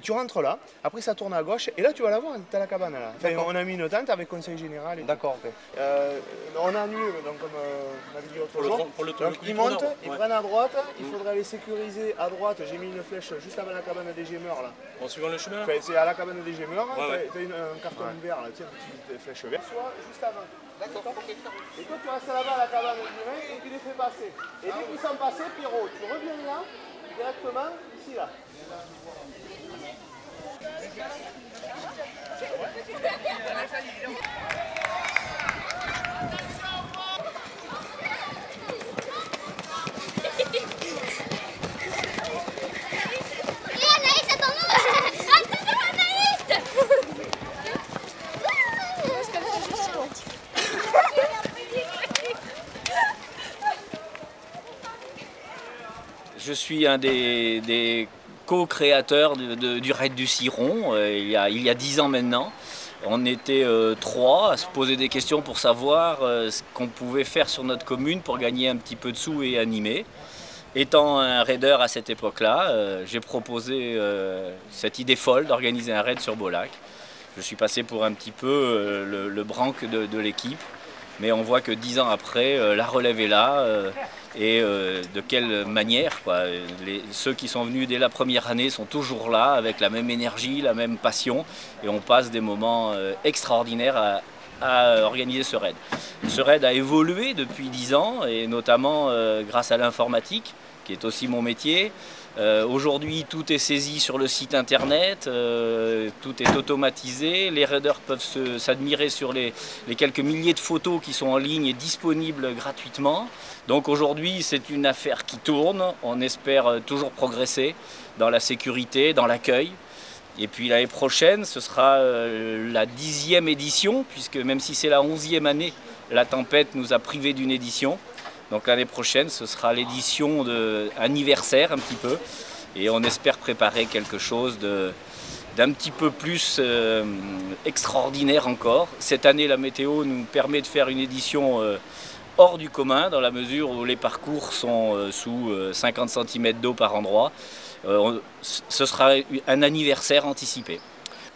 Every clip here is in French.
tu rentres là, après ça tourne à gauche, et là tu vas la voir, tu as la cabane là. Enfin, on a mis une tente avec conseil général. D'accord, ok. On a annulé, donc comme on avait dit l'autre jour. Donc ils montent, ils prennent à droite, il faudrait les sécuriser à droite. J'ai mis une flèche juste avant la cabane des gémeurs là. En suivant le chemin. Enfin, c'est à la cabane des gémeurs, tu as un carton vert là, tiens, une petite flèche verte. Soit juste avant. D'accord, ok. Et toi tu restes là-bas à la cabane des gémeurs et tu les fais passer. Et dès qu'ils sont passés, Pierrot, tu reviens là, directement, ici là. Je suis un des co-créateurs du Raid du Ciron, il y a 10 ans maintenant. On était 3 à se poser des questions pour savoir ce qu'on pouvait faire sur notre commune pour gagner un petit peu de sous et animer. Étant un raider à cette époque-là, j'ai proposé cette idée folle d'organiser un raid sur Beaulac. Je suis passé pour un petit peu le branque de l'équipe, mais on voit que 10 ans après, la relève est là. Et de quelle manière, quoi. Ceux qui sont venus dès la première année sont toujours là avec la même énergie, la même passion, et on passe des moments extraordinaires à organiser ce raid. Ce raid a évolué depuis 10 ans, et notamment grâce à l'informatique, qui est aussi mon métier. Aujourd'hui, tout est saisi sur le site internet, tout est automatisé. Les raiders peuvent s'admirer sur les quelques milliers de photos qui sont en ligne et disponibles gratuitement. Donc aujourd'hui, c'est une affaire qui tourne. On espère toujours progresser dans la sécurité, dans l'accueil. Et puis l'année prochaine, ce sera la 10e édition, puisque même si c'est la 11e année, la tempête nous a privés d'une édition. Donc l'année prochaine, ce sera l'édition anniversaire un petit peu. Et on espère préparer quelque chose d'un petit peu plus extraordinaire encore. Cette année, la météo nous permet de faire une édition hors du commun, dans la mesure où les parcours sont sous 50 cm d'eau par endroit. Ce sera un anniversaire anticipé.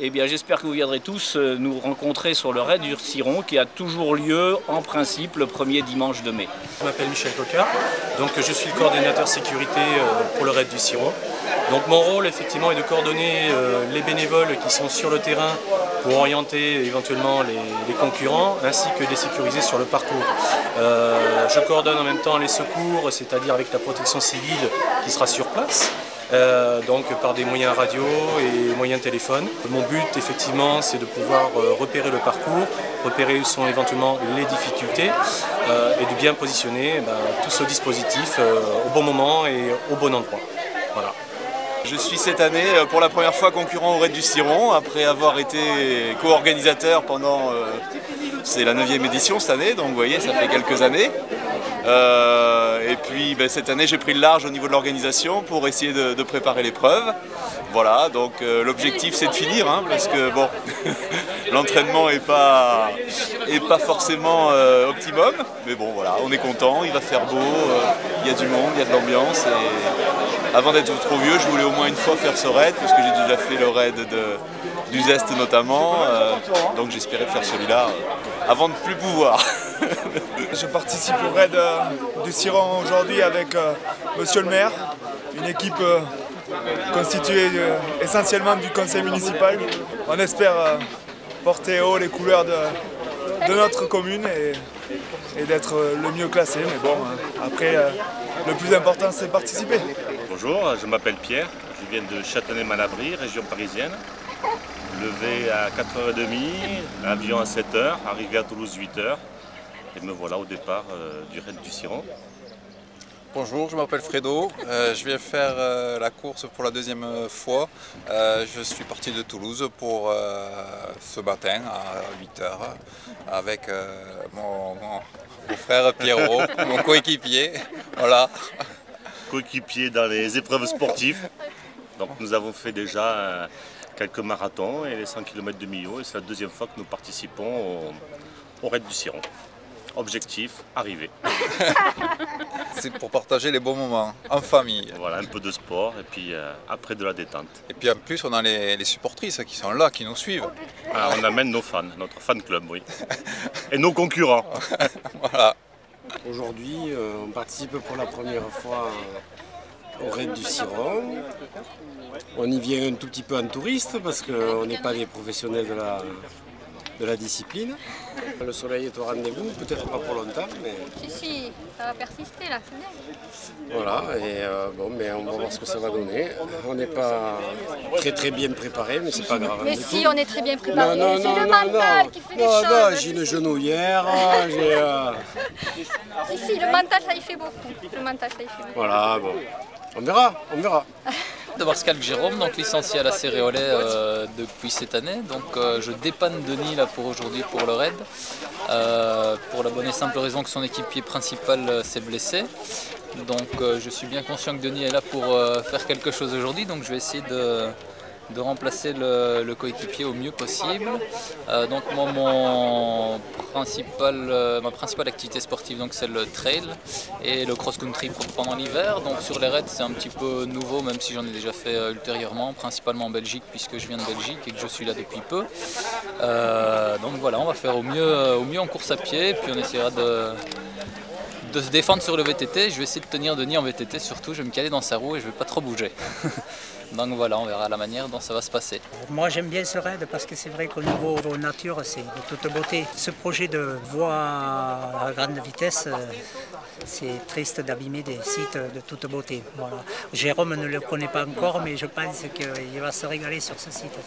Eh bien, j'espère que vous viendrez tous nous rencontrer sur le Raid du Ciron qui a toujours lieu, en principe, le premier dimanche de mai. Je m'appelle Michel Coquard, donc je suis le coordinateur sécurité pour le Raid du Ciron. Donc mon rôle, effectivement, est de coordonner les bénévoles qui sont sur le terrain pour orienter éventuellement les concurrents, ainsi que les sécuriser sur le parcours. Je coordonne en même temps les secours, c'est-à-dire avec la protection civile qui sera sur place. Donc par des moyens radio et moyens téléphone. Mon but effectivement c'est de pouvoir repérer le parcours, repérer où sont éventuellement les difficultés et de bien positionner tout ce dispositif au bon moment et au bon endroit. Voilà. Je suis cette année pour la première fois concurrent au Raid du Ciron, après avoir été co-organisateur pendant... c'est la 9e édition cette année, donc vous voyez ça fait quelques années. Et puis cette année j'ai pris le large au niveau de l'organisation pour essayer de préparer l'épreuve. Voilà, donc l'objectif c'est de finir, hein, parce que bon, l'entraînement est pas forcément optimum, mais bon voilà, on est content, il va faire beau, il y a du monde, il y a de l'ambiance. Et avant d'être trop vieux, je voulais au moins une fois faire ce raid, parce que j'ai déjà fait le raid du Zest notamment, donc j'espérais faire celui-là avant de plus pouvoir. Je participe au Raid du Ciron aujourd'hui avec Monsieur le maire, une équipe constituée essentiellement du conseil municipal. On espère porter haut les couleurs de notre commune et d'être le mieux classé. Mais bon, après, le plus important c'est de participer. Bonjour, je m'appelle Pierre, je viens de Châtenay-Malabry, région parisienne. Levé à 4h30, avion à 7h, arrivé à Toulouse 8h. Et me voilà au départ du Raid du Ciron. Bonjour, je m'appelle Fredo, je viens faire la course pour la 2e fois. Je suis parti de Toulouse pour ce matin à 8h avec mon frère Pierrot, mon coéquipier. Voilà. Coéquipier dans les épreuves sportives. Donc nous avons fait déjà quelques marathons et les 100 km de Millau et c'est la 2e fois que nous participons au Raid du Ciron. Objectif, arriver. C'est pour partager les bons moments, en famille. Voilà, un peu de sport et puis après de la détente. Et puis en plus, on a les supportrices qui sont là, qui nous suivent. Ah, on amène nos fans, notre fan club, oui. Et nos concurrents. Voilà. Aujourd'hui, on participe pour la première fois au raid du Ciron. On y vient un tout petit peu en touriste parce qu'on n'est pas des professionnels de la discipline. Le soleil est au rendez-vous, peut-être pas pour longtemps, mais... Si, ça va persister là, c'est bien. Voilà, et bon, mais on va voir ce que ça va donner. On n'est pas très bien préparé, mais c'est pas grave. Mais si, on est très bien préparé. Non, c'est le mental qui fait les choses. Non, j'ai une genouillère, j'ai... Si, le mental, ça y fait beaucoup. Le mental, ça y fait beaucoup. Voilà, bon. On verra. D'abord Scalc Jérôme, donc licencié à la Céréolais depuis cette année. Donc je dépanne Denis là pour aujourd'hui pour le raid. Pour la bonne et simple raison que son équipier principal s'est blessé. Donc je suis bien conscient que Denis est là pour faire quelque chose aujourd'hui. Donc je vais essayer de remplacer le coéquipier au mieux possible. Donc moi ma principale activité sportive c'est le trail et le cross-country pendant l'hiver. Donc sur les raids c'est un petit peu nouveau même si j'en ai déjà fait ultérieurement, principalement en Belgique puisque je viens de Belgique et que je suis là depuis peu. Donc voilà, on va faire au mieux en course à pied puis on essaiera de se défendre sur le VTT. Je vais essayer de tenir Denis en VTT surtout, je vais me caler dans sa roue et je ne vais pas trop bouger. Donc voilà, on verra la manière dont ça va se passer. Moi j'aime bien ce raid parce que c'est vrai qu'au niveau nature c'est de toute beauté. Ce projet de voie à grande vitesse, c'est triste d'abîmer des sites de toute beauté. Voilà. Jérôme ne le connaît pas encore mais je pense qu'il va se régaler sur ce site.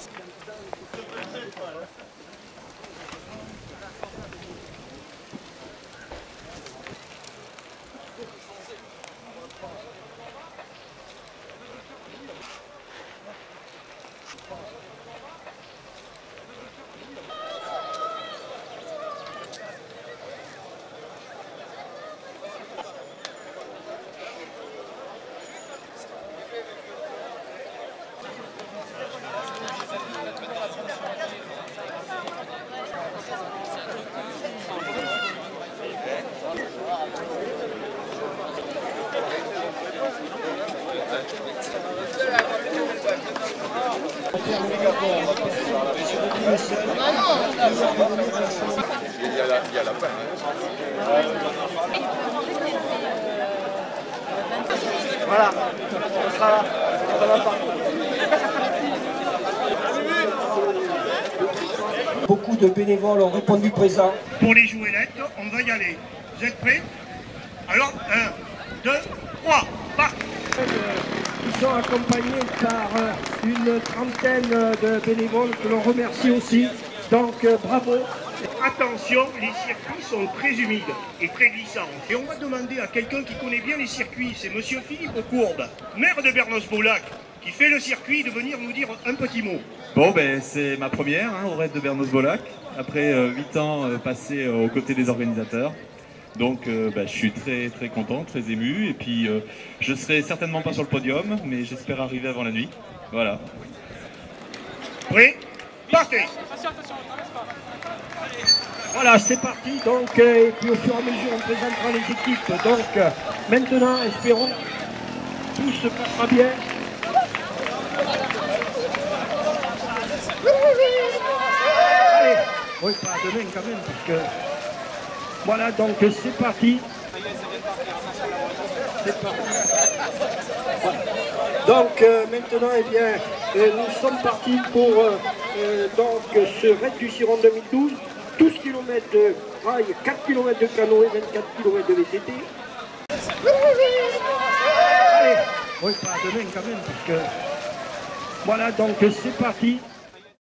Il y a la peine. Voilà, on sera là. Ça va pas. Beaucoup de bénévoles ont répondu présent. Pour les jouelettes, on va y aller. Vous êtes prêts? Alors, 1, 2, 3, part. Ils sont accompagnés par une trentaine de bénévoles que l'on remercie aussi. Donc bravo. Attention, les circuits sont très humides et très glissants. Et on va demander à quelqu'un qui connaît bien les circuits, c'est monsieur Philippe Courbe, maire de Bernos-Bolac, qui fait le circuit, de venir nous dire un petit mot. Bon, ben c'est ma première au raid de Bernos-Bolac, après 8 ans passés aux côtés des organisateurs. Donc je suis très content, très ému, et puis je serai certainement pas sur le podium, mais j'espère arriver avant la nuit. Voilà. Prêt? Partez! Voilà, c'est parti. Donc, et puis au fur et à mesure, on présentera les équipes. Donc, maintenant, espérons que tout se passera bien. Allez, oui, pas demain quand même, parce que... Voilà, donc c'est parti. C'est parti. Voilà. Donc maintenant, eh bien, nous sommes partis pour donc, ce raid du Ciron 2012. 12 km de rail, 4 km de canoë, 24 km de VTT. Allez, oui, pas demain quand même, parce que... Voilà, donc c'est parti.